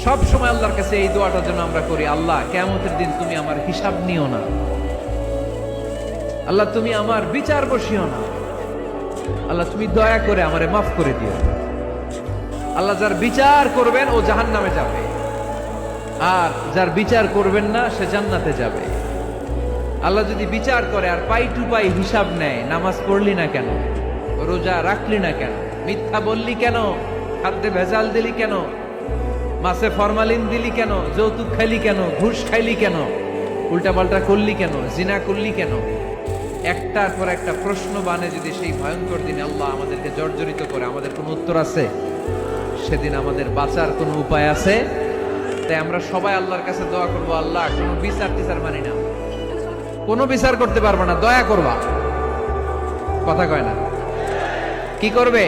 সব সময় আল্লাহর কাছে এই দোয়াটা যেন আমরা করি, আল্লাহ কিয়ামতের দিন তুমি আমার হিসাব নিও না, আল্লাহ তুমি আমার বিচার বসিও না, আল্লাহ তুমি দয়া করে আমারে মাফ করে দিও। আল্লাহ যার বিচার করবেন ও জাহান্নামে যাবে, আর যার বিচার করবেন না সে জান্নাতে যাবে। আল্লাহ যদি বিচার করে আর পাই টু পাই হিসাব নেয়, নামাজ পড়লি না কেন, রোজা রাখলি না কেন, মিথ্যা বললি কেন, খাদ্যে ভেজাল দিলি কেন, মাছে ফরমালিন দিলি কেন, যৌতুক খাইলি কেন, ঘুষ খাইলি কেন, উল্টাপাল্টা করলি কেন, জিনা করলি কেন, একটার পর একটা প্রশ্ন বানে যদি সেই ভয়ঙ্কর দিনে আল্লাহ আমাদেরকে জর্জরিত করে, আমাদের কোনো উত্তর আছে? সেদিন আমাদের বাঁচার কোনো উপায় আছে? তাই আমরা সবাই আল্লাহর কাছে দোয়া করবো, আল্লাহ কোনো বিচার টিচার মানি না, কোনো বিচার করতে পারবো না, দয়া করবা। কথা কয় না? কি করবে?